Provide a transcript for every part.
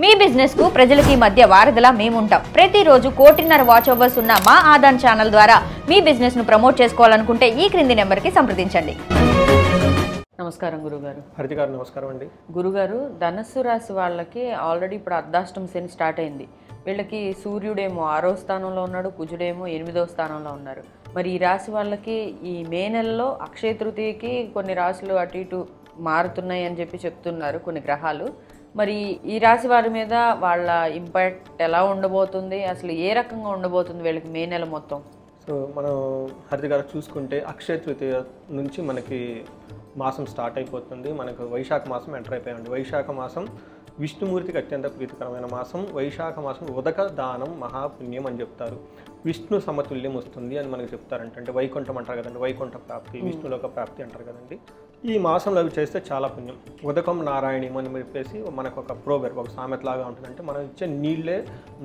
మీ business కు ప్రజలకి మధ్య వారధిలా మేముంటాం. ప్రతిరోజు 1.5 వాచ్ అవర్స్ ఉన్న మా ఆదాన్ ఛానల్ ద్వారా మీ బిజినెస్ ను ప్రమోట్ చేసుకోవాలనుకుంటే ఈ క్రింది నెంబర్ కి సంప్రదించండి. నమస్కారం గురుగారు. హరిత గారు నమస్కారం అండి. గురుగారు, ధనస్సు రాశి వాళ్ళకి ఆల్రెడీ ఇప్పుడు అర్ధాష్టమ శని స్టార్ట్ అయింది. వీళ్ళకి సూర్యుడేమో 6వ స్థానంలో ఉన్నాడు, కుజుడేమో 8వ స్థానంలో ఉన్నారు. మరి ఈ రాశి వాళ్ళకి ఈ మే నెలలో అక్షయ తృతీయకి కొన్ని రాశులు అటు ఇటు మారుతున్నాయి అని చెప్పి చెప్తున్నారు కొన్ని గ్రహాలు. మరి ఈ రాశి వారి మీద వాళ్ళ ఇంపాక్ట్ ఎలా ఉండబోతుంది, అసలు ఏ రకంగా ఉండబోతుంది వీళ్ళకి మే నెల మొత్తం? సో మనం హరిత గారు చూసుకుంటే అక్షయ తృతీయ నుంచి మనకి మాసం స్టార్ట్ అయిపోతుంది. మనకు వైశాఖ మాసం ఎంటర్ అయిపోయామండి. వైశాఖ మాసం విష్ణుమూర్తికి అత్యంత ప్రీతికరమైన మాసం. వైశాఖ మాసం ఉదక దానం మహాపుణ్యం అని చెప్తారు. విష్ణు సమతుల్యం వస్తుంది అని మనకు చెప్తారంట. అంటే వైకుంఠం అంటారు కదండి, వైకుంఠ ప్రాప్తి, విష్ణులోక ప్రాప్తి అంటారు కదండి. ఈ మాసంలో అవి చేస్తే చాలా పుణ్యం. ఉదకం నారాయణం అని చెప్పేసి మనకు ఒక ప్రోవెర్బ్, ఒక సామెతలాగా ఉంటుందంటే మనం ఇచ్చే నీళ్ళే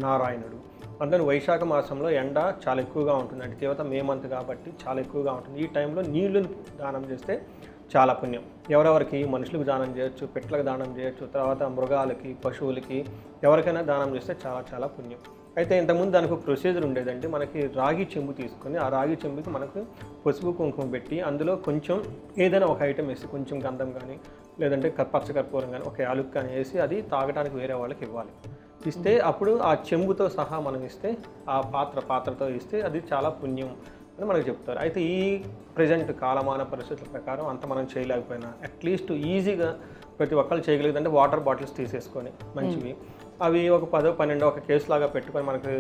నారాయణుడు. అందుకని వైశాఖ మాసంలో ఎండ చాలా ఎక్కువగా ఉంటుందండి. తీవ్రత మే మంత్ కాబట్టి చాలా ఎక్కువగా ఉంటుంది. ఈ టైంలో నీళ్ళను దానం చేస్తే చాలా పుణ్యం. ఎవరెవరికి మనుషులకు దానం చేయొచ్చు, పెట్లకు దానం చేయొచ్చు, తర్వాత మృగాలకి, పశువులకి, ఎవరికైనా దానం చేస్తే చాలా చాలా పుణ్యం. అయితే ఇంతకుముందు దానికి ఒక ప్రొసీజర్ ఉండేదండి. మనకి రాగి చెంబు తీసుకొని ఆ రాగి చెంబుకి మనకు పసుపు కుంకుమ పెట్టి అందులో కొంచెం ఏదైనా ఒక ఐటెం వేసి, కొంచెం గంధం కానీ లేదంటే పచ్చకర్పూరం కానీ ఒక యాలుక్ కానీ వేసి అది తాగడానికి వేరే వాళ్ళకి ఇవ్వాలి. ఇస్తే అప్పుడు ఆ చెంబుతో సహా మనం ఇస్తే, ఆ పాత్రతో ఇస్తే అది చాలా పుణ్యం అని మనకు చెప్తారు. అయితే ఈ ప్రజెంట్ కాలమాన పరిస్థితుల ప్రకారం అంత మనం చేయలేకపోయినా అట్లీస్ట్ ఈజీగా ప్రతి ఒక్కరు చేయగలిగిందంటే వాటర్ బాటిల్స్ తీసేసుకొని మంచివి అవి ఒక 10-12 ఒక కేసు లాగా పెట్టుకొని మనకి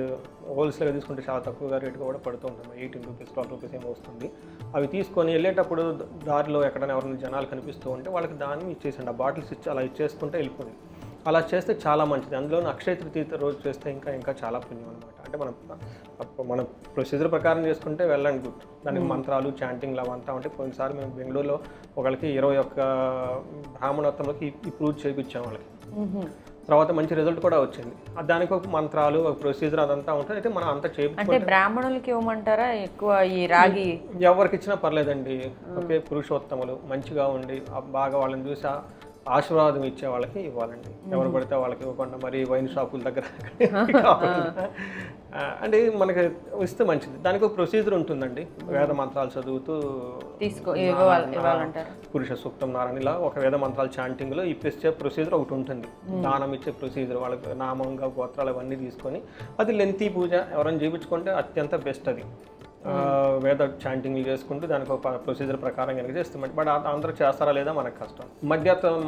హోల్సేల్గా తీసుకుంటే చాలా తక్కువగా రేటుగా కూడా పడుతూ ఉంటాం. 18 రూపీస్ 12 రూపీస్ ఏమో వస్తుంది. అవి తీసుకొని వెళ్ళేటప్పుడు దారిలో ఎక్కడైనా ఎవరైనా జనాలు కనిపిస్తూ ఉంటే వాళ్ళకి దాన్ని ఇచ్చేసండి. ఆ బాటిల్స్ ఇచ్చి అలా ఇచ్చేసుకుంటే వెళ్ళిపోయింది. అలా చేస్తే చాలా మంచిది. అందులోనూ అక్షయ తృతీయ రోజు చేస్తే ఇంకా చాలా పుణ్యం అనమాట. అంటే మన ప్రొసీజర్ ప్రకారం చేసుకుంటే వెళ్ళండి గుడ్. దానికి మంత్రాలు, చాంటింగ్లు అవంతా ఉంటే పోయినసారి మేము బెంగళూరులో ఒకరికి 21 బ్రాహ్మణోత్తములకి ఈ ప్రూవ్ చేయించాం వాళ్ళకి. తర్వాత మంచి రిజల్ట్ కూడా వచ్చింది. దానికి ఒక మంత్రాలు, ఒక ప్రొసీజర్ అదంతా ఉంటుంది. అయితే మనం అంతా చేయించుకుంటే బ్రాహ్మణులకి ఇవ్వమంటారా ఎక్కువ ఈ రాగి? ఎవరికి ఇచ్చినా పర్లేదండి. ఓకే, పురుషోత్తములు మంచిగా ఉండి బాగా వాళ్ళని చూసి ఆశీర్వాదం ఇచ్చే వాళ్ళకి ఇవ్వాలండి. ఎవరు పడితే వాళ్ళకి ఇవ్వకుండా మరి వైన్ షాపుల దగ్గర అంటే మనకి ఇస్తే మంచిది. దానికి ఒక ప్రొసీజర్ ఉంటుందండి. వేద మంత్రాలు చదువుతూ పురుష సూక్తం నారాయణ ఇలా ఒక వేద మంత్రాలు చాంటింగ్లో ఇచ్చే ప్రొసీజర్ ఒకటి ఉంటుంది. దానం ఇచ్చే ప్రొసీజర్ వాళ్ళకి నామంగా గోత్రాలు అవన్నీ తీసుకొని అది లెంతీ పూజ ఎవరైనా చేయించుకుంటే అత్యంత బెస్ట్. అది వేద చాంటింగ్లు చేసుకుంటూ దానికి ఒక ప్రొసీజర్ ప్రకారం కనుక చేస్తామండి. బట్ అందరూ చేస్తారా లేదా మనకు కష్టం.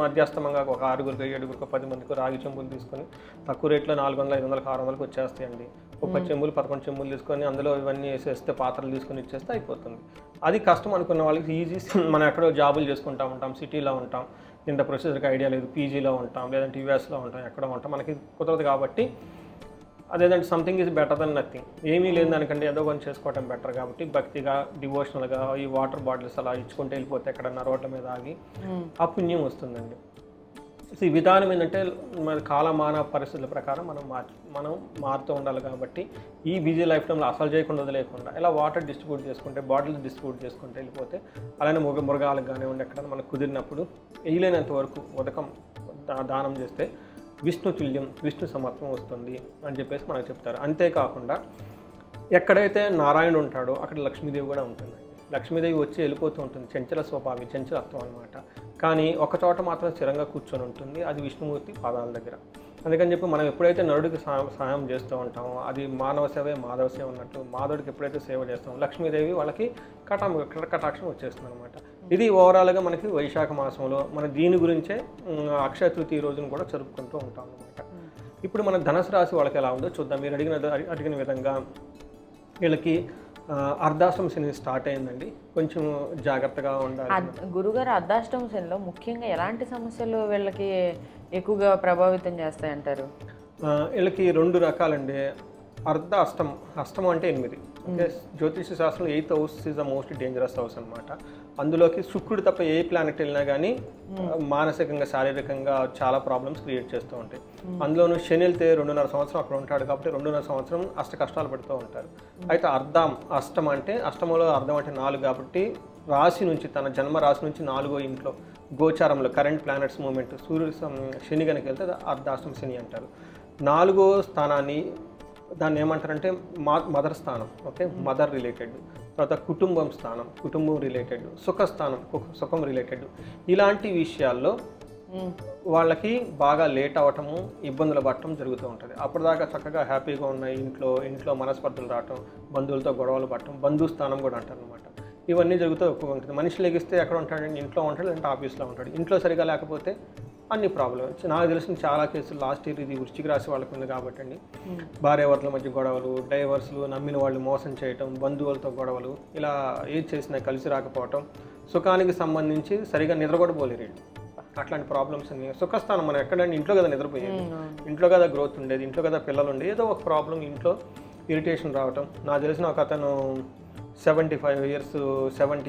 మధ్యస్థమంగా ఒక 6గురికి 7గురికి 10 మందికి రాగి చెంబులు తీసుకొని తక్కువ రేట్లో 400, 500, 600కి వచ్చేస్తాయండి. ఒక 10 చెంబులు 11 చెంబులు తీసుకొని అందులో ఇవన్నీ వేసేస్తే పాత్రలు తీసుకొని ఇచ్చేస్తే అయిపోతుంది. అది కష్టం అనుకున్న వాళ్ళకి ఈజీ. మనం ఎక్కడో జాబులు చేసుకుంటూ ఉంటాం, సిటీలో ఉంటాం, ఇంత ప్రొసీజర్కి ఐడియా లేదు, పీజీలో ఉంటాం లేదంటే యూఎస్లో ఉంటాం, ఎక్కడో ఉంటాం, మనకి కుదరదు. కాబట్టి అదేదంటే something is better than nothing. ఏమీ లేదు దానికంటే ఏదో కొంచెం చేసుకోవటం బెటర్. కాబట్టి భక్తిగా, డివోషనల్గా ఈ వాటర్ బాటిల్స్ అలా ఇచ్చుకుంటే వెళ్ళిపోతే ఎక్కడన్నా రోడ్ల మీద ఆగి ఆ పుణ్యం వస్తుందండి. సో ఈ విధానం ఏంటంటే మన కాలమాన పరిస్థితుల ప్రకారం మనం మారుతూ ఉండాలి. కాబట్టి ఈ బిజీ లైఫ్ టైంలో అసలు చేయకుండా వదిలేకుండా ఇలా వాటర్ డిస్ట్రిబ్యూట్ చేసుకుంటే, బాటిల్స్ డిస్ట్రిబ్యూట్ చేసుకుంటే వెళ్ళిపోతే, అలానే మృగాలకు కానివ్వండి ఎక్కడైనా మనకు కుదిరినప్పుడు వేయలేనంత వరకు ఉదకం దానం చేస్తే విష్ణు తుల్యం, విష్ణు సమత్వం వస్తుంది అని చెప్పేసి మనకు చెప్తారు. అంతేకాకుండా ఎక్కడైతే నారాయణుడు ఉంటాడో అక్కడ లక్ష్మీదేవి కూడా ఉంటుందండి. లక్ష్మీదేవి వచ్చి వెళ్ళిపోతూ ఉంటుంది. చంచల స్వభావి, చంచలత్వం అనమాట. కానీ ఒక చోట మాత్రం స్థిరంగా కూర్చొని ఉంటుంది, అది విష్ణుమూర్తి పాదాల దగ్గర. అందుకని చెప్పి మనం ఎప్పుడైతే నరుడికి సహాయం చేస్తూ ఉంటామో అది మానవ సేవే మాధవ సేవ ఉన్నట్టు, మాధవుడికి ఎప్పుడైతే సేవ చేస్తామో లక్ష్మీదేవి వాళ్ళకి కటాక్షం వచ్చేస్తుంది అనమాట. ఇది ఓవరాల్గా మనకి వైశాఖ మాసంలో మన దీని గురించే అక్షయ తృతీయ రోజును కూడా జరుపుకుంటూ ఉంటాం అనమాట. ఇప్పుడు మన ధనుసు రాశి వాళ్ళకి ఎలా ఉందో చూద్దాం. మీరు అడిగిన విధంగా వీళ్ళకి అర్ధాష్టమ శని స్టార్ట్ అయిందండి. కొంచెం జాగ్రత్తగా ఉండాలి. గురుగారు, అర్ధాష్టమ శనిలో ముఖ్యంగా ఎలాంటి సమస్యలు వీళ్ళకి ఎక్కువగా ప్రభావితం చేస్తాయంటారు? వీళ్ళకి 2 రకాలండి. అష్టమం అంటే 8. ఓకే, జ్యోతిష శాస్త్రంలో 8th house is the most dangerous house అనమాట. అందులోకి శుక్రుడు తప్ప ఏ ప్లానెట్ వెళ్ళినా కానీ మానసికంగా, శారీరకంగా చాలా ప్రాబ్లమ్స్ క్రియేట్ చేస్తూ ఉంటాయి. అందులోనూ శని వెళ్తే 2.5 సంవత్సరం అక్కడ ఉంటాడు కాబట్టి 2.5 సంవత్సరం కష్టాలు పడుతూ ఉంటారు. అయితే అష్టం అంటే అష్టమంలో అర్థం అంటే 4 కాబట్టి రాశి నుంచి తన జన్మ రాశి నుంచి 4వ ఇంట్లో గోచారంలో కరెంట్ ప్లానెట్స్ మూమెంట్ సూర్యుడు శని కనుక వెళ్తే అర్ధాష్టమ శని అంటారు. 4వ స్థానాన్ని దాన్ని ఏమంటారంటే మదర్ స్థానం, ఓకే, మదర్ రిలేటెడ్. తర్వాత కుటుంబం స్థానం, కుటుంబం రిలేటెడ్. సుఖస్థానం, సుఖం రిలేటెడ్. ఇలాంటి విషయాల్లో వాళ్ళకి బాగా లేట్ అవ్వటము, ఇబ్బందులు పడటం జరుగుతూ ఉంటుంది. అప్పటిదాకా చక్కగా హ్యాపీగా ఉన్న ఇంట్లో మనస్పర్ధలు రావటం, బంధువులతో గొడవలు పడటం, బంధుస్థానం కూడా అంటారు అనమాట. ఇవన్నీ జరుగుతూ ఎక్కువ ఉంటుంది. మనిషి లెగిస్తే ఎక్కడ ఉంటాడండి? ఇంట్లో ఉంటాడు, లేదంటే ఆఫీస్లో ఉంటాడు. ఇంట్లో సరిగా లేకపోతే అన్ని ప్రాబ్లమ్స్. నాకు తెలిసిన చాలా కేసులు లాస్ట్ ఇయర్ ఇది వృశ్చిక రాశి వాళ్ళకు ఉంది కాబట్టి అండి, భార్యాభర్తల మధ్య గొడవలు, డైవర్స్లు, నమ్మిన వాళ్ళు మోసం చేయటం, బంధువులతో గొడవలు, ఇలా ఏది చేసినా కలిసి రాకపోవటం, సుఖానికి సంబంధించి సరిగా నిద్ర కూడా పోలేరు. అట్లాంటి ప్రాబ్లమ్స్ అన్ని. సుఖస్థానం మనం ఎక్కడంటే ఇంట్లో కదా నిద్రపోయేది, ఇంట్లో కదా గ్రోత్ ఉండేది, ఇంట్లో కదా పిల్లలు ఉండేది. ఏదో ఒక ప్రాబ్లం ఇంట్లో ఇరిటేషన్ రావటం. నాకు తెలిసిన ఒక అతను 70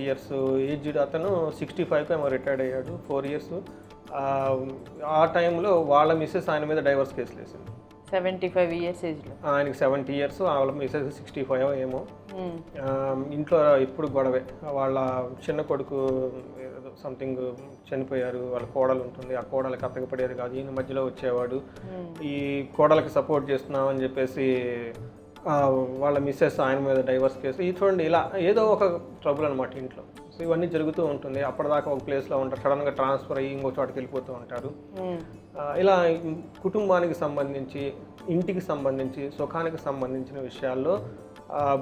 ఇయర్స్ ఏజ్డ్ అతను 65కి ఏమో రిటైర్డ్ అయ్యాడు, 4 ఇయర్స్. ఆ టైంలో వాళ్ళ మిస్సెస్ ఆయన మీద డైవర్స్ కేసులు వేసింది. 75 ఇయర్స్ ఏజ్లో ఆయనకి 70 ఇయర్స్, వాళ్ళ మిస్సెస్ 65 ఏమో. ఇంట్లో ఎప్పుడు గొడవే. వాళ్ళ చిన్న కొడుకు సంథింగ్ చనిపోయారు, వాళ్ళ కోడలు ఉంటుంది, ఆ కోడలకి అత్తగపడేది కాదు, ఈయన మధ్యలో వచ్చేవాడు. ఈ కోడలకి సపోర్ట్ చేస్తున్నామని చెప్పేసి వాళ్ళ మిస్సెస్ ఆయన మీద డైవర్స్ కేసు. ఇది చూడండి, ఇలా ఏదో ఒక ట్రబుల్ అనమాట ఇంట్లో. సో ఇవన్నీ జరుగుతూ ఉంటుంది. అప్పటిదాకా ఒక ప్లేస్లో ఉంటారు, సడన్గా ట్రాన్స్ఫర్ అయ్యి ఇంకో చోటకి వెళ్ళిపోతూ ఉంటారు. ఇలా కుటుంబానికి సంబంధించి, ఇంటికి సంబంధించి, సుఖానికి సంబంధించిన విషయాల్లో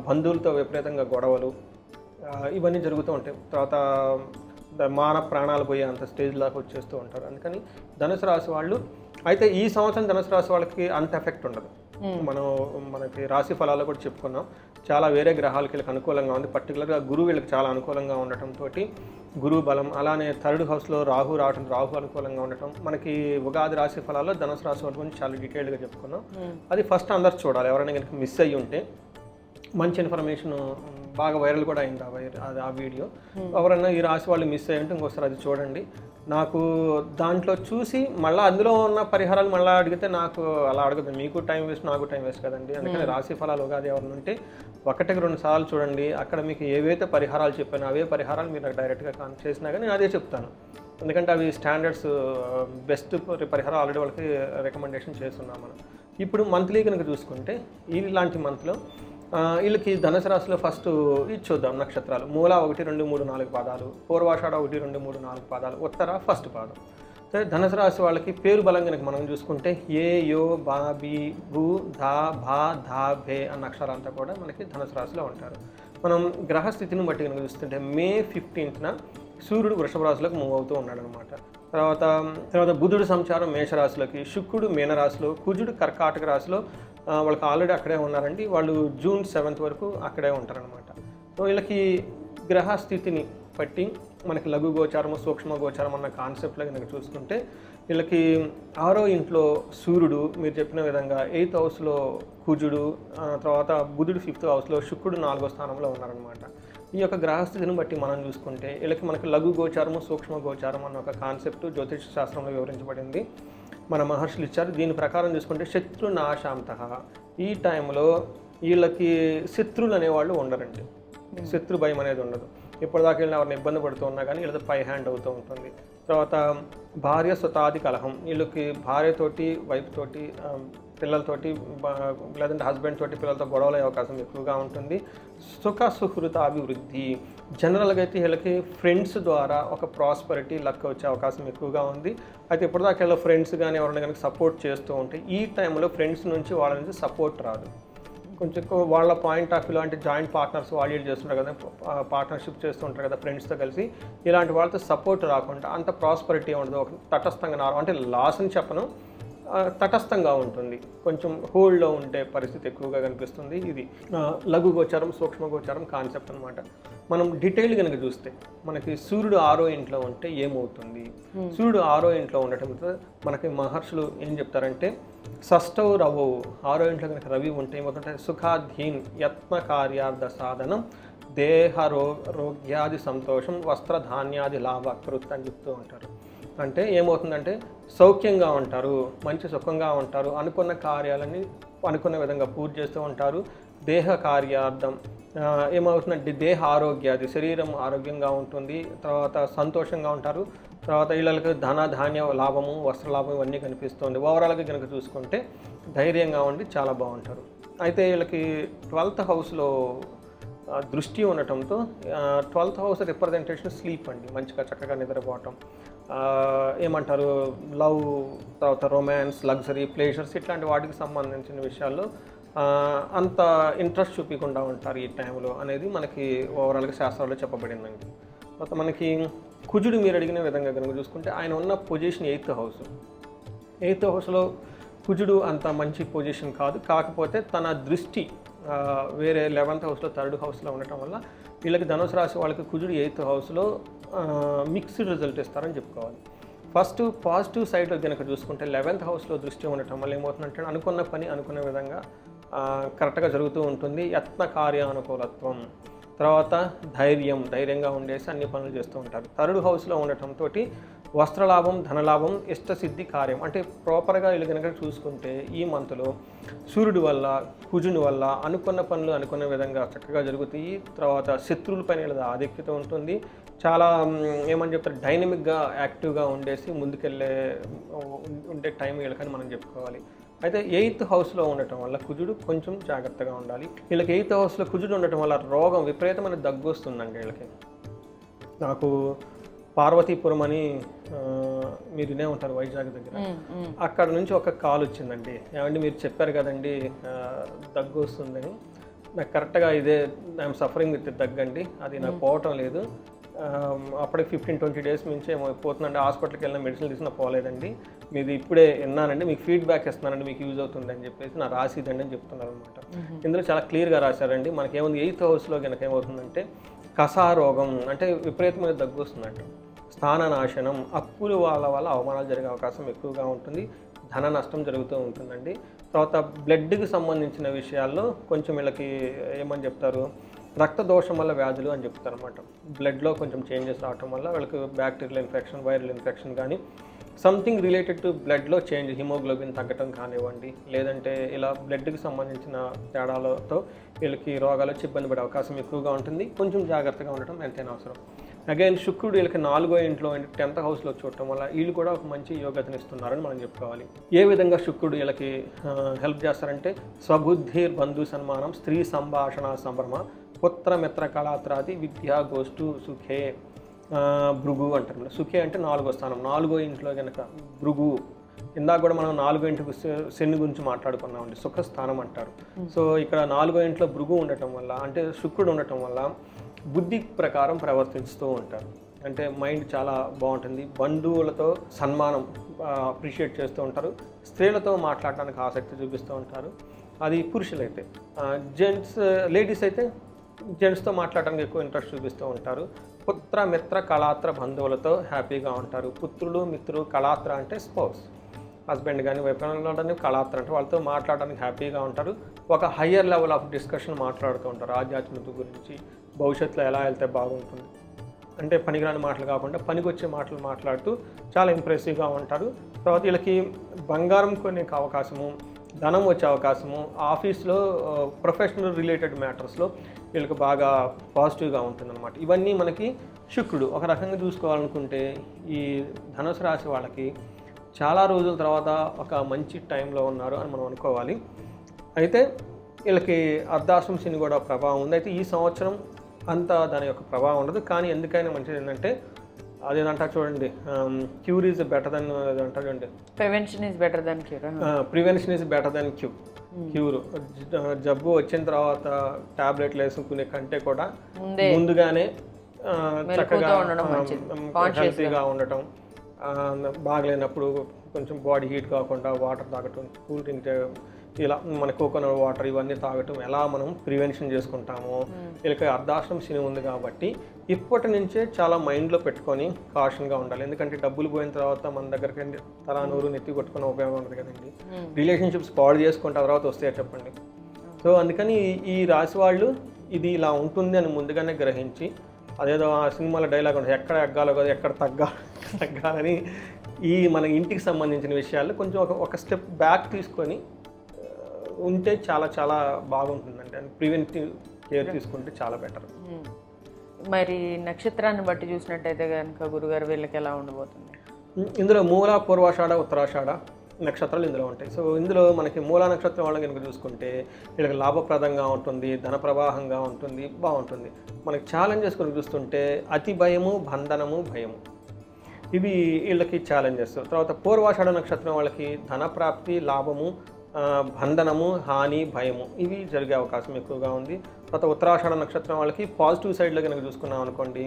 బంధువులతో విపరీతంగా గొడవలు, ఇవన్నీ జరుగుతూ ఉంటాయి. తర్వాత ప్రాణాలు పోయే అంత స్టేజ్ దాకా వచ్చేస్తూ ఉంటారు. అందుకని ధనుసు రాశి వాళ్ళు అయితే ఈ సంవత్సరం ధనుసు రాశి వాళ్ళకి అంత ఎఫెక్ట్ ఉండదు. మనకి రాశి ఫలాల్లో కూడా చెప్పుకున్నాం, చాలా వేరే గ్రహాలకి వీళ్ళకి అనుకూలంగా ఉంది. పర్టికులర్గా గురువు వీళ్ళకి చాలా అనుకూలంగా ఉండటంతో గురువు బలం, అలానే 3rd హౌస్లో రాహు రావటం, రాహు అనుకూలంగా ఉండటం. మనకి ఉగాది రాశి ఫలాల్లో ధనుసు రాశి వాళ్ళ గురించి చాలా డీటెయిల్డ్గా చెప్పుకున్నాం. అది ఫస్ట్ అందరు చూడాలి. ఎవరైనా కనుక మిస్ అయ్యి ఉంటే మంచి ఇన్ఫర్మేషన్ బాగా వైరల్ కూడా అయింది ఆ వీడియో. ఎవరైనా ఈ రాశి వాళ్ళు మిస్ అయ్యి ఉంటే ఇంకోసారి అది చూడండి. నాకు దాంట్లో చూసి మళ్ళీ అందులో ఉన్న పరిహారాలు మళ్ళీ అడిగితే నాకు అలా అడగదు, మీకు టైం వేస్ట్, నాకు టైం వేస్ట్ కదండి. అందుకని రాశి ఫలాలు ఉగాది ఎవరైనా ఉంటే 1-2 సార్లు చూడండి. అక్కడ మీకు ఏవైతే పరిహారాలు చెప్పానో అవే పరిహారాలు మీరు నాకు డైరెక్ట్గా చేసినా కానీ నేను అదే చెప్తాను. ఎందుకంటే అవి స్టాండర్డ్స్, బెస్ట్ పరిహారం ఆల్రెడీ వాళ్ళకి రికమెండేషన్ చేస్తున్నాం మనం. ఇప్పుడు మంత్లీ కనుక చూసుకుంటే ఇలాంటి మంత్లో వీళ్ళకి ధనుసు రాశిలో ఫస్ట్ ఇది చూద్దాం. నక్షత్రాలు మూల 1, 2, 3, 4 పాదాలు, పూర్వాషాఢ 1, 2, 3, 4 పాదాలు, ఉత్తర ఫస్ట్ పాదం. సరే, ధనుసు రాశి వాళ్ళకి పేరు బలం కనుక మనం చూసుకుంటే ఏ, యో, బా, బి, భూ, ధా, భా, ధా, భే అన్న అక్షరాలంతా కూడా మనకి ధనుసు రాశిలో ఉంటారు. మనం గ్రహస్థితిని బట్టి కనుక చూస్తుంటే May 15న సూర్యుడు వృషభ రాశిలోకి మూవ్ అవుతూ ఉన్నాడు అనమాట. తర్వాత బుధుడు సంచారం మేషరాశిలోకి, శుక్రుడు మీనరాశిలో, కుజుడు కర్కాటక రాశిలో. వాళ్ళకి ఆల్రెడీ అక్కడే ఉన్నారండి, వాళ్ళు June 7th వరకు అక్కడే ఉంటారనమాట. సో వీళ్ళకి గ్రహస్థితిని బట్టి మనకి లఘు గోచారము, సూక్ష్మ గోచారం అన్న కాన్సెప్ట్లో కనుక చూసుకుంటే వీళ్ళకి 6వ ఇంట్లో సూర్యుడు, మీరు చెప్పిన విధంగా 8th హౌస్లో కుజుడు, తర్వాత బుధుడు 5th హౌస్లో, శుక్రుడు 4వ స్థానంలో ఉన్నారనమాట. ఈ యొక్క గ్రహస్థితిని బట్టి మనం చూసుకుంటే వీళ్ళకి మనకి లఘు గోచారము, సూక్ష్మ గోచారం అన్న ఒక కాన్సెప్ట్ జ్యోతిష శాస్త్రంలో వివరించబడింది, మన మహర్షులు ఇచ్చారు. దీని ప్రకారం చూసుకుంటే శత్రునాశాంతః, ఈ టైంలో వీళ్ళకి శత్రువులు అనేవాళ్ళు ఉండరండి. శత్రు భయం అనేది ఉండదు. ఇప్పటిదాకా వీళ్ళని ఎవరిని ఇబ్బంది పడుతూ ఉన్నా కానీ వీళ్ళతో పై హ్యాండ్ అవుతూ ఉంటుంది. తర్వాత భార్య సుతాది కలహం, వీళ్ళకి భార్యతోటి, వైఫ్ తోటి, పిల్లలతోటి, లేదంటే హస్బెండ్ తోటి పిల్లలతో గొడవలే అవకాశం ఎక్కువగా ఉంటుంది. సుఖ సుహృత అభివృద్ధి, జనరల్గా అయితే వీళ్ళకి ఫ్రెండ్స్ ద్వారా ఒక ప్రాస్పరిటీ, లక్ వచ్చే అవకాశం ఎక్కువగా ఉంది. అయితే ఇప్పటిదాకా వీళ్ళ ఫ్రెండ్స్ కానీ ఎవరైనా కనుక సపోర్ట్ చేస్తూ ఉంటే ఈ టైంలో ఫ్రెండ్స్ నుంచి వాళ్ళ నుంచి సపోర్ట్ రాదు. కొంచెం వాళ్ళ పాయింట్ ఆఫ్ వ్యూ అంటే జాయింట్ పార్ట్నర్స్ వాళ్ళు చేస్తుంటారు కదా, పార్ట్నర్షిప్ చేస్తుంటారు కదా ఫ్రెండ్స్తో కలిసి, ఇలాంటి వాళ్ళతో సపోర్ట్ రాకుండా అంత ప్రాస్పరిటీ ఉండదు. ఒక తటస్థంగా, అంటే లాస్ అని చెప్పను, తటస్థంగా ఉంటుంది, కొంచెం హోల్డ్లో ఉండే పరిస్థితి ఎక్కువగా కనిపిస్తుంది. ఇది లఘు గోచారం, సూక్ష్మ గోచారం కాన్సెప్ట్ అనమాట. మనం డీటెయిల్ కనుక చూస్తే మనకి సూర్యుడు 6వ ఇంట్లో ఉంటే ఏమవుతుంది? సూర్యుడు 6వ ఇంట్లో ఉండటంతో మనకి మహర్షులు ఏం చెప్తారంటే షష్టౌ రవౌ, 6వ ఇంట్లో కనుక రవి ఉంటే ఏమవుతుంటే సుఖాధీన్ యత్న కార్యార్థ సాధనం, దేహ రోగ్యాది సంతోషం, వస్త్రధాన్యాది లాభకృత్ అని చెప్తూ ఉంటారు. అంటే ఏమవుతుందంటే సౌఖ్యంగా ఉంటారు, మంచి సుఖంగా ఉంటారు, అనుకున్న కార్యాలని అనుకున్న విధంగా పూర్తి చేస్తూ ఉంటారు. దేహ కార్యార్థం ఏమవుతుందంటే దేహ ఆరోగ్యాది, శరీరం ఆరోగ్యంగా ఉంటుంది, తర్వాత సంతోషంగా ఉంటారు, తర్వాత వీళ్ళకి ధన ధాన్య లాభము, వస్త్ర లాభం ఇవన్నీ కనిపిస్తుంది. ఓవరాల్గా కనుక చూసుకుంటే ధైర్యంగా ఉండి చాలా బాగుంటారు. అయితే వీళ్ళకి 12th హౌస్లో దృష్టి ఉండటంతో 12th హౌస్ రిప్రజెంటేషన్ స్లీప్ అండి, మంచిగా చక్కగా నిద్రపోవటం, ఏమంటారు లవ్, తర్వాత రొమాన్స్, లగ్జరీ, ప్లేజర్స్ ఇట్లాంటి వాటికి సంబంధించిన విషయాల్లో అంత ఇంట్రెస్ట్ చూపించకుండా ఉంటారు ఈ టైంలో అనేది మనకి ఓవరాల్గా శాస్త్రాల్లో చెప్పబడిందండి. తర్వాత మనకి కుజుడు మీరు అడిగిన విధంగా కనుక చూసుకుంటే ఆయన ఉన్న పొజిషన్ 8th హౌస్. 8th హౌస్లో కుజుడు అంత మంచి పొజిషన్ కాదు, కాకపోతే తన దృష్టి వేరే 11th హౌస్లో 3rd హౌస్లో ఉండటం వల్ల వీళ్ళకి ధనుసు రాశి వాళ్ళకి కుజుడు 8th హౌస్లో మిక్స్డ్ రిజల్ట్ ఇస్తారని చెప్పుకోవాలి. ఫస్ట్ పాజిటివ్ సైడ్లో కనుక చూసుకుంటే 11th హౌస్లో దృష్టి ఉండటం వల్ల ఏమవుతుందంటే అనుకున్న పని అనుకున్న విధంగా కరెక్ట్గా జరుగుతూ ఉంటుంది. యత్న కార్యానుకూలత్వం, తర్వాత ధైర్యంగా ఉండేసి అన్ని పనులు చేస్తూ ఉంటారు. 3rd హౌస్లో ఉండటంతో వస్త్రలాభం, ధనలాభం, ఇష్టసిద్ధి కార్యం, అంటే ప్రాపర్గా వీళ్ళు కనుక చూసుకుంటే ఈ మంత్లో సూర్యుడి వల్ల, కుజుని వల్ల అనుకున్న పనులు అనుకున్న విధంగా చక్కగా జరుగుతాయి. తర్వాత శత్రువులపైన వీళ్ళ ఆధిక్యత ఉంటుంది, చాలా ఏమని చెప్తారు డైనమిక్గా యాక్టివ్గా ఉండేసి ముందుకెళ్ళే ఉండే టైం వీళ్ళకని మనం చెప్పుకోవాలి. అయితే 8th హౌస్లో ఉండటం వల్ల కుజుడు కొంచెం జాగ్రత్తగా ఉండాలి. వీళ్ళకి 8th హౌస్లో కుజుడు ఉండటం వల్ల రోగం, విపరీతమైన దగ్గు వస్తుందండి వీళ్ళకి. నాకు పార్వతీపురం అని మీరు వినే ఉంటారు వైజాగ్ దగ్గర, అక్కడ నుంచి ఒక కాల్ వచ్చిందండి. ఏమంటే మీరు చెప్పారు కదండి దగ్గు వస్తుందని, నాకు కరెక్ట్గా ఇదే ఐఎమ్ సఫరింగ్ విత్ దగ్గు అండి, అది నాకు పోవటం లేదు, అప్పటికి 15-20 డేస్ నుంచి ఏమో పోతుందండి, హాస్పిటల్కి వెళ్ళిన మెడిసిన్ తీసుకున్న పోలేదండి, మీది ఇప్పుడే విన్నానండి, మీకు ఫీడ్బ్యాక్ ఇస్తున్నానండి, మీకు యూజ్ అవుతుంది అని చెప్పేసి నా రాసిదండి అని చెప్తున్నారు అనమాట. ఇందులో చాలా క్లియర్గా రాశారండి. మనకి ఏముంది 8th హౌస్లో కనుక ఏమవుతుందంటే కసారోగం, అంటే విపరీతమైన దగ్గు వస్తుందంట, స్థాననాశనం, అప్పుల వల్ల అవమానాలు జరిగే అవకాశం ఎక్కువగా ఉంటుంది, ధన నష్టం జరుగుతూ ఉంటుందండి. తర్వాత బ్లడ్కి సంబంధించిన విషయాల్లో కొంచెం వీళ్ళకి ఏమని చెప్తారు రక్త దోషం వల్ల వ్యాధులు అని చెప్తారు అనమాట. బ్లడ్లో కొంచెం చేంజెస్ రావటం వల్ల వాళ్ళకి బ్యాక్టీరియల్ ఇన్ఫెక్షన్, వైరల్ ఇన్ఫెక్షన్ కానీ సంథింగ్ రిలేటెడ్ టు బ్లడ్లో చేంజ్, హిమోగ్లోబిన్ తగ్గటం కానివ్వండి, లేదంటే ఇలా బ్లడ్కి సంబంధించిన తేడాలతో వీళ్ళకి రోగాలు వచ్చి ఇబ్బంది పడే అవకాశం ఎక్కువగా ఉంటుంది. కొంచెం జాగ్రత్తగా ఉండటం ఎంతైనా అవసరం. అగైన్ శుక్రుడు వీళ్ళకి 4వ ఇంట్లో 10th హౌస్లో చూడటం వల్ల వీళ్ళు కూడా ఒక మంచి యోగ్యతను ఇస్తున్నారని మనం చెప్పుకోవాలి. ఏ విధంగా శుక్రుడు వీళ్ళకి హెల్ప్ చేస్తారంటే స్వబుద్ధిర్ బంధు సన్మానం, స్త్రీ సంభాషణ సంభ్రమ, పుత్ర మిత్ర కళాత్రాది, విద్యా గోష్ఠు సుఖే, భృగు అంటారు. సుఖే అంటే 4వ స్థానం, 4వ ఇంట్లో కనుక భృగు, ఇందాక కూడా మనం 4వ ఇంటికి శని గురించి మాట్లాడుకున్నామండి, సుఖస్థానం అంటారు. సో ఇక్కడ 4వ ఇంట్లో భృగు ఉండటం వల్ల, అంటే శుక్రుడు ఉండటం వల్ల బుద్ధి ప్రకారం ప్రవర్తిస్తూ ఉంటారు, అంటే మైండ్ చాలా బాగుంటుంది, బంధువులతో సన్మానం అప్రిషియేట్ చేస్తూ ఉంటారు, స్త్రీలతో మాట్లాడడానికి ఆసక్తి చూపిస్తూ ఉంటారు, అది పురుషులైతే. లేడీస్ అయితే జెంట్స్తో మాట్లాడడానికి ఎక్కువ ఇంట్రెస్ట్ చూపిస్తూ ఉంటారు. పుత్ర మిత్ర కళాత్ర బంధువులతో హ్యాపీగా ఉంటారు. పుత్రులు, మిత్రులు, కళాత్ర అంటే స్పౌస్, హస్బెండ్ కానీ వైఫ్ కానీ, కళాత్ర అంటే వాళ్ళతో మాట్లాడడానికి హ్యాపీగా ఉంటారు. ఒక హయ్యర్ లెవెల్ ఆఫ్ డిస్కషన్ మాట్లాడుతూ ఉంటారు, ఆధ్యాత్మికత గురించి, భవిష్యత్తులో ఎలా వెళ్తే బాగుంటుంది, అంటే పనికిరాని మాటలు కాకుండా పనికొచ్చే మాటలు మాట్లాడుతూ చాలా ఇంప్రెసివ్గా ఉంటారు. తర్వాత వీళ్ళకి బంగారం కొనే అవకాశము, ధనం వచ్చే అవకాశము, ఆఫీస్లో ప్రొఫెషనల్ రిలేటెడ్ మ్యాటర్స్లో వీళ్ళకి బాగా పాజిటివ్గా ఉంటుందన్నమాట. ఇవన్నీ మనకి శుక్రుడు. ఒక రకంగా చూసుకోవాలనుకుంటే ఈ ధనుసు రాశి వాళ్ళకి చాలా రోజుల తర్వాత ఒక మంచి టైంలో ఉన్నారు అని మనం అనుకోవాలి. అయితే వీళ్ళకి అర్ధాశ్రమ శని కూడా ప్రభావం ఉంది. అయితే ఈ సంవత్సరం అంత దాని యొక్క ప్రభావం ఉండదు, కానీ ఎందుకైనా మంచిది ఏంటంటే అదేంటంటారు చూడండి, క్యూర్ ఈజ్ బెటర్ దెన్ అంటారు చూడండి, prevention is better than cure, prevention is better than cure. జబ్బు వచ్చిన తర్వాత టాబ్లెట్లు వేసుకునే కంటే కూడా ముందుగానే చక్కగా హెల్తీగా ఉండటం, బాగలేనప్పుడు కొంచెం బాడీ హీట్ కాకుండా వాటర్ తాగటం, కూల్ డ్రింక్, ఇలా మన కోకోనట్ వాటర్ ఇవన్నీ తాగటం, ఎలా మనం ప్రివెన్షన్ చేసుకుంటామో. వీళ్ళకి అర్ధాశ్రమ శని ఉంది కాబట్టి ఇప్పటి నుంచే చాలా మైండ్లో పెట్టుకొని కాషన్గా ఉండాలి. ఎందుకంటే డబ్బులు పోయిన తర్వాత మన దగ్గరికి తలా నూరు నెత్తి కొట్టుకునే ఉపయోగం ఉంటుంది కదండి. రిలేషన్షిప్స్ పాడు చేసుకుంటే తర్వాత వస్తాయో చెప్పండి. సో అందుకని ఈ రాశి వాళ్ళు ఇది ఇలా ఉంటుంది అని ముందుగానే గ్రహించి, అదేదో ఆ సినిమాలో డైలాగ్ ఉంటుంది, ఎక్కడ ఎగ్గాలో కదా ఎక్కడ తగ్గాలని, ఈ మన ఇంటికి సంబంధించిన విషయాల్లో కొంచెం ఒక స్టెప్ బ్యాక్ తీసుకొని ఉంటే చాలా చాలా బాగుంటుందండి. అండ్ కేర్ తీసుకుంటే చాలా బెటర్. మరి నక్షత్రాన్ని బట్టి చూసినట్టయితే కనుక గురుగారు వీళ్ళకి ఎలా ఉండబోతుంది? ఇందులో మూల, పూర్వాషాఢ, ఉత్తరాషాఢ నక్షత్రాలు ఇందులో ఉంటాయి. సో ఇందులో మనకి మూలా నక్షత్రం వాళ్ళని కనుక చూసుకుంటే వీళ్ళకి లాభప్రదంగా ఉంటుంది, ధన ప్రవాహంగా ఉంటుంది, బాగుంటుంది. మనకి ఛాలెంజెస్ కనుక చూస్తుంటే అతి భయము, బంధనము, భయము, ఇవి వీళ్ళకి ఛాలెంజెస్. తర్వాత పూర్వాషాఢ నక్షత్రం వాళ్ళకి ధన ప్రాప్తి, లాభము, బంధనము, హాని, భయము ఇవి జరిగే అవకాశం ఎక్కువగా ఉంది. తర్వాత ఉత్తరాషాఢ నక్షత్రం వాళ్ళకి పాజిటివ్ సైడ్లో కనుక చూసుకున్నాం అనుకోండి,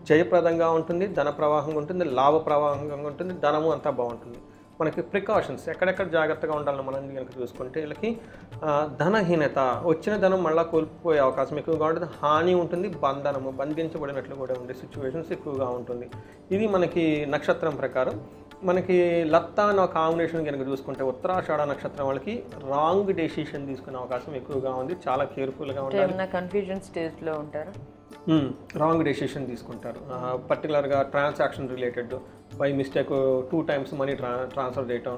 జయప్రదంగా ఉంటుంది, ధన ప్రవాహంగా ఉంటుంది, లాభ ప్రవాహంగా ఉంటుంది, ధనము అంతా బాగుంటుంది. మనకి ప్రికాషన్స్ ఎక్కడెక్కడ జాగ్రత్తగా ఉండాలని మనం కనుక చూసుకుంటే వీళ్ళకి ధనహీనత, వచ్చిన ధనం మళ్ళీ కోల్పోయే అవకాశం ఎక్కువగా ఉంటుంది, హాని ఉంటుంది, బంధనము, బంధించబడినట్లు కూడా ఉండే సిచ్యువేషన్స్ ఎక్కువగా ఉంటుంది. ఇది మనకి నక్షత్రం ప్రకారం. మనకి లత్తా అన్న కాంబినేషన్ కనుక చూసుకుంటే ఉత్తరాషాఢ నక్షత్రం వాళ్ళకి రాంగ్ డెసిషన్ తీసుకునే అవకాశం ఎక్కువగా ఉంది, చాలా కేర్ఫుల్గా ఉండాలి. కన్ఫ్యూజన్ స్టేజ్లో ఉంటారు, రాంగ్ డెసిషన్ తీసుకుంటారు. పర్టికులర్గా transaction related by mistake 2 times money transfer చేయటం,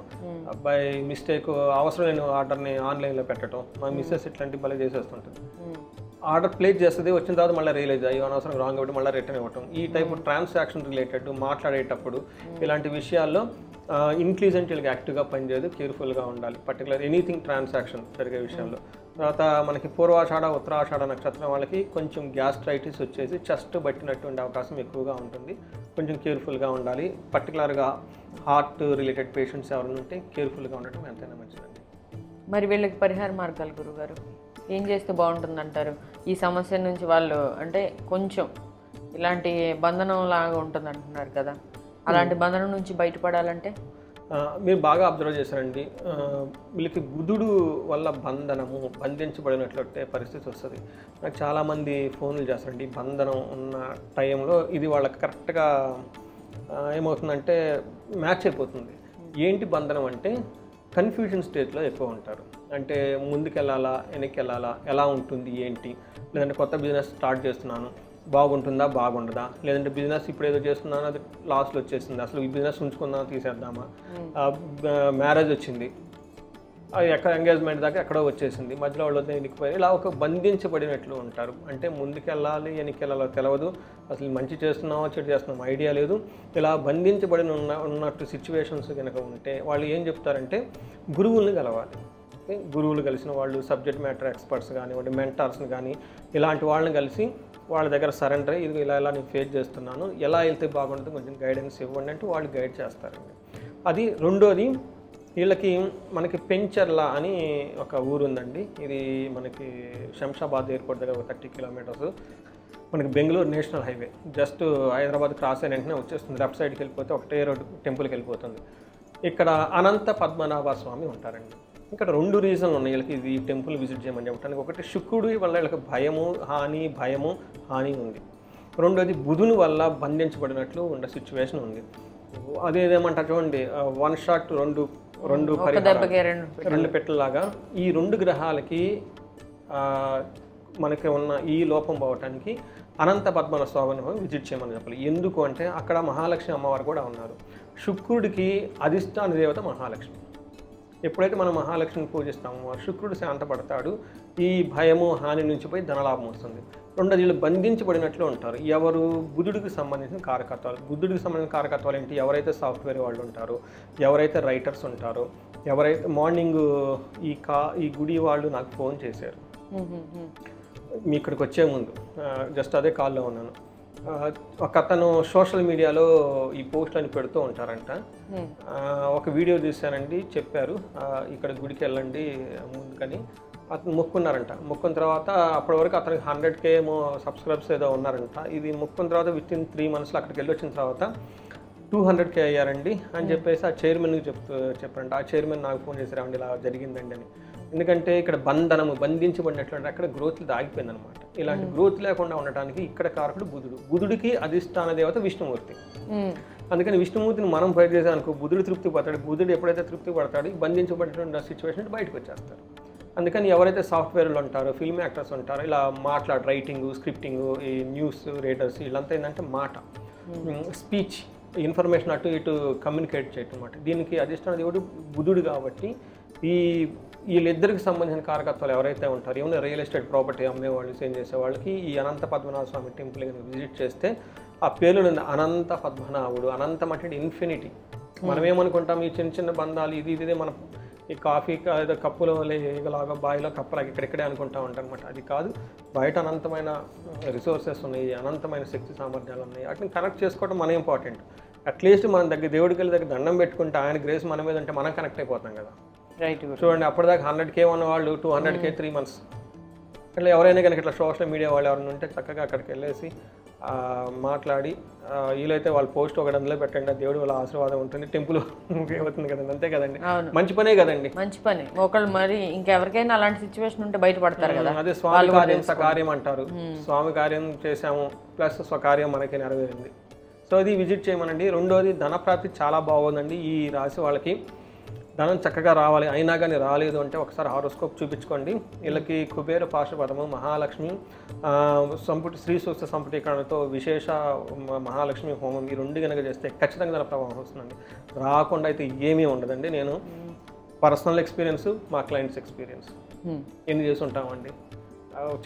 బై మిస్టేక్ అవసరం లేని ఆర్డర్ని ఆన్లైన్లో పెట్టడం, మా మిస్సెస్ ఇట్లాంటి భలే చేసేస్తుంటుంది. ఆర్డర్ ప్లేస్ చేస్తుంది, వచ్చిన తర్వాత మళ్ళీ రియలైజ్ అయ్యి అనవసరం రాంగ్ ఇవ్వడం, మళ్ళీ రిటర్న్ ఇవ్వటం. ఈ టైప్ ట్రాన్సాక్షన్ రిలేటెడ్ మాట్లాడేటప్పుడు ఇలాంటి విషయాల్లో ఇంటెలిజెంట్ వీళ్ళకి యాక్టివ్గా పనిచేయదు, కేర్ఫుల్గా ఉండాలి, పర్టికులర్ ఎనీథింగ్ ట్రాన్సాక్షన్ జరిగే విషయంలో. తర్వాత మనకి పూర్వాషాఢ, ఉత్తరాషాఢ నక్షత్రం వాళ్ళకి కొంచెం గ్యాస్ట్రైటిస్ వచ్చేసి చెస్ట్ పట్టినట్టు ఉండే అవకాశం ఎక్కువగా ఉంటుంది, కొంచెం కేర్ఫుల్గా ఉండాలి. పర్టికులర్గా హార్ట్ రిలేటెడ్ పేషెంట్స్ ఎవరైనా ఉంటే కేర్ఫుల్గా ఉండటం ఎంతైనా మంచిదండి. మరి వీళ్ళకి పరిహార మార్గాలు గురుగారు ఏం చేస్తే బాగుంటుంది అంటారు? ఈ సమస్య నుంచి వాళ్ళు అంటే కొంచెం ఇలాంటి బంధనం లాగా ఉంటుంది అంటున్నారు కదా, అలాంటి బంధనం నుంచి బయటపడాలంటే? మీరు బాగా అబ్జర్వ్ చేశారండి, వీళ్ళకి బుధుడు వల్ల బంధనము, బంధించబడినట్లయితే పరిస్థితి వస్తుంది. నాకు చాలామంది ఫోన్లు చేస్తారండి, బంధనం ఉన్న టైంలో ఇది వాళ్ళకి కరెక్ట్గా ఏమవుతుందంటే మ్యాచ్ అయిపోతుంది. ఏంటి బంధనం అంటే కన్ఫ్యూజన్ స్టేజ్లో ఎక్కువ ఉంటారు. అంటే ముందుకెళ్ళాలా, వెనక్కి వెళ్ళాలా, ఎలా ఉంటుంది ఏంటి, లేదంటే కొత్త బిజినెస్ స్టార్ట్ చేస్తున్నాను, బాగుంటుందా బాగుండదా, లేదంటే బిజినెస్ ఇప్పుడు ఏదో చేస్తున్నాను అది లాస్లో వచ్చేసింది, అసలు ఈ బిజినెస్ ఉంచుకుందామా తీసేద్దామా, మ్యారేజ్ వచ్చింది, అది ఎక్కడ ఎంగేజ్మెంట్ దాకా ఎక్కడో వచ్చేసింది, మధ్యలో వాళ్ళు ఎన్నికిపోయి ఇలా ఒక బంధించబడినట్లు ఉంటారు. అంటే ముందుకెళ్ళాలి, వెనక్కి వెళ్ళాలో తెలియదు, అసలు మంచి చేస్తున్నామో చెడు చేస్తున్నామో ఐడియా లేదు. ఇలా బంధించబడిన ఉన్నట్టు సిచ్యువేషన్స్ కనుక ఉంటే వాళ్ళు ఏం చెప్తారంటే గురువుల్ని కలవాలి. గురువులు కలిసిన వాళ్ళు, సబ్జెక్ట్ మ్యాటర్ ఎక్స్పర్ట్స్ కానివ్వండి, మెంటార్స్ని కానీ ఇలాంటి వాళ్ళని కలిసి వాళ్ళ దగ్గర సరెండర్ అయ్యి ఇది ఇలా నేను ఫేస్ చేస్తున్నాను, ఎలా వెళ్తే బాగుంటుంది కొంచెం గైడెన్స్ ఇవ్వండి అంటే వాళ్ళు గైడ్ చేస్తారండి. అది రెండోది. వీళ్ళకి మనకి పెంచర్ల అని ఒక ఊరు ఉందండి, ఇది మనకి శంషాబాద్ ఎయిర్పోర్ట్ దగ్గర ఒక 30 kilometers, మనకి Bengaluru national highway, just Hyderabad cross అయిన వెంటనే వచ్చేస్తుంది, లెఫ్ట్ సైడ్కి వెళ్ళిపోతే ఒకటే రోడ్డు టెంపుల్కి వెళ్ళిపోతుంది. ఇక్కడ అనంత పద్మనాభ స్వామి ఉంటారండి. ఇక్కడ 2 రీజన్లు ఉన్నాయి వీళ్ళకి ఇది టెంపుల్ విజిట్ చేయమని చెప్పడానికి. ఒకటి శుక్రుడి వల్ల వీళ్ళకి భయము హాని ఉంది. రెండోది బుధుని వల్ల బంధించబడినట్లు ఉన్న సిచ్యువేషన్ ఉంది. అదేదేమంటారు చూడండి, 1 shot 2 పెట్టలాగా ఈ 2 గ్రహాలకి మనకి ఉన్న ఈ లోపం పోవటానికి అనంత పద్మనాభ స్వామిని విజిట్ చేయమని చెప్పాలి. ఎందుకు అంటే అక్కడ మహాలక్ష్మి అమ్మవారు కూడా ఉన్నారు. శుక్రుడికి అధిష్టాన దేవత మహాలక్ష్మి. ఎప్పుడైతే మనం మహాలక్ష్మిని పూజిస్తామో శుక్రుడు శాంతపడతాడు, ఈ భయము హాని నుంచి పోయి ధనలాభం వస్తుంది. రెండోది వీళ్ళు బంధించబడినట్లు ఉంటారు. ఎవరు? బుధుడికి సంబంధించిన కారకత్వాలు. బుధుడికి సంబంధించిన కారకత్వాలు ఏంటి? ఎవరైతే సాఫ్ట్వేర్ వాళ్ళు ఉంటారో, ఎవరైతే రైటర్స్ ఉంటారో, ఎవరైతే మార్నింగ్ ఈ గుడి వాళ్ళు నాకు ఫోన్ చేశారు మీ ఇక్కడికి వచ్చే ముందు, జస్ట్ అదే కాల్లో ఉన్నాను. ఒక అతను సోషల్ మీడియాలో ఈ పోస్టులని పెడుతూ ఉంటారంట. ఒక వీడియో తీశానండి, చెప్పారు ఇక్కడ గుడికి వెళ్ళండి ముందుకని. అతను మొక్కున్నారంట. మొక్కున్న తర్వాత అప్పటి వరకు అతనికి 100K ఏమో సబ్స్క్రైబర్స్ ఏదో ఉన్నారంట. ఇది మొక్కున్న తర్వాత వితిన్ 3 months అక్కడికి వెళ్ళి వచ్చిన తర్వాత 200K అయ్యారండి అని చెప్పేసి ఆ చైర్మన్కి చెప్పారంట. ఆ చైర్మన్ నాకు ఫోన్ చేశారండి ఇలా జరిగిందండి అని. ఎందుకంటే ఇక్కడ బంధించబడినట్లు అక్కడ గ్రోత్ ఆగిపోయింది అనమాట. ఇలాంటి గ్రోత్ లేకుండా ఉండటానికి ఇక్కడ కారకుడు బుధుడు. బుధుడికి అధిష్టాన దేవత విష్ణుమూర్తి. అందుకని విష్ణుమూర్తిని మనం బయట చేసామనుకో బుధుడు తృప్తి పడతాడు. బుధుడు ఎప్పుడైతే తృప్తి పడతాడు బంధించబడిన సిచ్యువేషన్ బయటకు వచ్చేస్తారు. అందుకని ఎవరైతే సాఫ్ట్వేర్లు ఉంటారో, ఫిల్మ్ యాక్టర్స్ ఉంటారో, ఇలా రైటింగ్, స్క్రిప్టింగ్, ఈ న్యూస్ రైటర్స్ వీళ్ళంతా ఏంటంటే మాట, స్పీచ్, ఇన్ఫర్మేషన్ అటు ఇటు కమ్యూనికేట్ చేయటం అన్నమాట. దీనికి అధిష్టాన దేవుడు బుధుడు కాబట్టి ఈ వీళ్ళిద్దరికి సంబంధించిన కారకత్వాలు ఎవరైతే ఉంటారో, ఏమైనా రియల్ ఎస్టేట్ ప్రాపర్టీ అమ్మేవాళ్ళు, సేల్ చేసే వాళ్ళకి ఈ అనంత పద్మనాభ స్వామి టెంపుల్ కనుక విజిట్ చేస్తే ఆ పేర్లు అనంత పద్మనాభుడు, అనంతం అంటే ఇన్ఫినిటీ. మనం ఏమనుకుంటాం ఈ చిన్న చిన్న బంధాలు ఇదే మనం ఈ కాఫీ ఏదో కప్పులో లేలాగా బాయిలో కప్పలాగా ఇక్కడిక్కడే అనుకుంటా ఉంటాం అనమాట. అది కాదు, బయట అనంతమైన రిసోర్సెస్ ఉన్నాయి, అనంతమైన శక్తి సామర్థ్యాలు ఉన్నాయి. వాటిని కనెక్ట్ చేసుకోవడం మన ఇంపార్టెంట్. అట్లీస్ట్ మన దేవుడికి వెళ్ళి దగ్గర దండం పెట్టుకుంటే ఆయన గ్రేస్ మన మీద ఉంటే మనం కనెక్ట్ అయిపోతాం కదా. రైట్. చూడండి, అప్పటిదాకా 100K ఉన్న వాళ్ళు 200K 3 months. అట్లా ఎవరైనా కనుక ఇట్లా సోషల్ మీడియా వాళ్ళు ఎవరైనా ఉంటే చక్కగా అక్కడికి వెళ్ళేసి మాట్లాడి వీలైతే వాళ్ళు పోస్ట్ ఒకటి అందులో పెట్టండి, దేవుడి వల్ల ఆశీర్వాదం ఉంటుంది, టెంపుల్ అవుతుంది కదండి. అంతే కదండి, మంచి పనే కదండి, మంచి పని. ఒకళ్ళు మరి ఇంకెవరికైనా అలాంటి సిచ్యువేషన్ ఉంటే బయటపడతారు కదా. అదే స్వామి కార్యం సకార్యం అంటారు. స్వామి కార్యం చేశాము ప్లస్ స్వకార్యం మనకి నెరవేరింది. సో ఇది విజిట్ చేయమనండి. రెండోది ధనప్రాప్తి చాలా బాగుందండి. ఈ రాశి వాళ్ళకి ధనం చక్కగా రావాలి, అయినా కానీ రాలేదు అంటే ఒకసారి హారోస్కోప్ చూపించుకోండి. వీళ్ళకి కుబేర పాశుపదము, మహాలక్ష్మి సంపుటి శ్రీ సూక్త సంపుటీకరణతో విశేష మహాలక్ష్మి హోమం ఈ రెండు కనుక చేస్తే ఖచ్చితంగా ధన ప్రభావం వస్తుందండి. రాకుండా అయితే ఏమీ ఉండదండి. నేను పర్సనల్ ఎక్స్పీరియన్స్, మా క్లయింట్స్ ఎక్స్పీరియన్స్ ఎన్ని చేసి ఉంటామండి.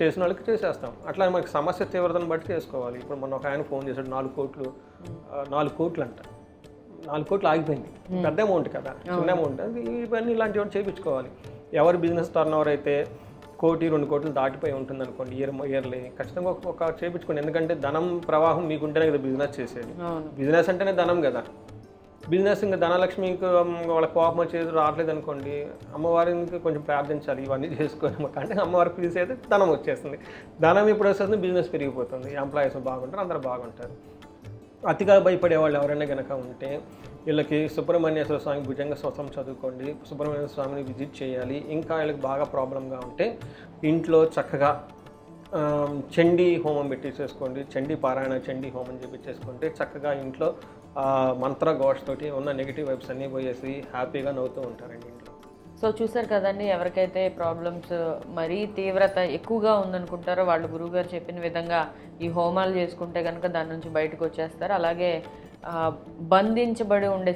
చేసిన వాళ్ళకి చేసేస్తాం. అట్లా మనకి సమస్య తీవ్రతను బట్టి చేసుకోవాలి. ఇప్పుడు మొన్న ఒక ఆయన ఫోన్ చేశాడు, 4 కోట్లు అంట. 4 కోట్లు ఆగిపోయింది. పెద్ద అమౌంట్ కదా, చిన్న అమౌంట్. అది ఇవన్నీ ఇలాంటివి చేయించుకోవాలి. ఎవరి బిజినెస్ టర్న్ ఓవర్ అయితే 1 కోటి 2 కోట్లు దాటిపోయి ఉంటుంది అనుకోండి ఇయర్లీ, ఖచ్చితంగా ఒక చేయించుకోండి. ఎందుకంటే ధనం ప్రవాహం మీకుంటేనే కదా బిజినెస్ చేసేది. బిజినెస్ అంటేనే ధనం కదా. బిజినెస్ ఇంకా ధనలక్ష్మికి వాళ్ళ కోపం వచ్చేది రావట్లేదు అనుకోండి, అమ్మవారికి కొంచెం ప్రార్థించాలి, ఇవన్నీ చేసుకొని అంటే అమ్మవారికి పిలిచేది ధనం వచ్చేస్తుంది. ధనం ఇప్పుడు వస్తుంది, బిజినెస్ పెరిగిపోతుంది, ఎంప్లాయీస్ బాగుంటారు, అందరూ బాగుంటారు. అతిగా భయపడే వాళ్ళు ఎవరైనా కనుక ఉంటే వీళ్ళకి సుబ్రహ్మణ్యేశ్వర స్వామి భుజంగ స్తోత్రం చదువుకోండి, సుబ్రహ్మణ్య స్వామిని విజిట్ చేయాలి. ఇంకా వీళ్ళకి బాగా ప్రాబ్లంగా ఉంటే ఇంట్లో చక్కగా చండీ హోమం పెట్టి చేసుకోండి. చండీ పారాయణ, చండీ హోమం చేపించేసుకుంటే చక్కగా ఇంట్లో మంత్ర ఘోషతోటి ఉన్న నెగిటివ్ వైబ్స్ అన్నీ పోయేసి హ్యాపీగా నవ్వుతూ ఉంటారండి ఇంట్లో. సో చూసారు కదండి, ఎవరికైతే ప్రాబ్లమ్స్ మరీ తీవ్రత ఎక్కువగా ఉందనుకుంటారో వాళ్ళు గురువుగారు చెప్పిన విధంగా ఈ హోమాలు చేసుకుంటే కనుక దాని నుంచి బయటకు వచ్చేస్తారు. అలాగే బంధించబడి ఉండే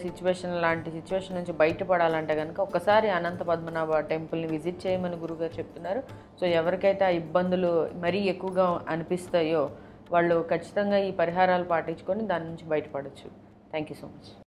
లాంటి సిచ్యువేషన్ నుంచి బయటపడాలంటే కనుక ఒకసారి అనంత పద్మనాభ టెంపుల్ని విజిట్ చేయమని గురువుగారు చెప్తున్నారు. సో ఎవరికైతే ఆ ఇబ్బందులు మరీ ఎక్కువగా అనిపిస్తాయో వాళ్ళు ఖచ్చితంగా ఈ పరిహారాలు పాటించుకొని దాని నుంచి బయటపడవచ్చు. Thank you so much.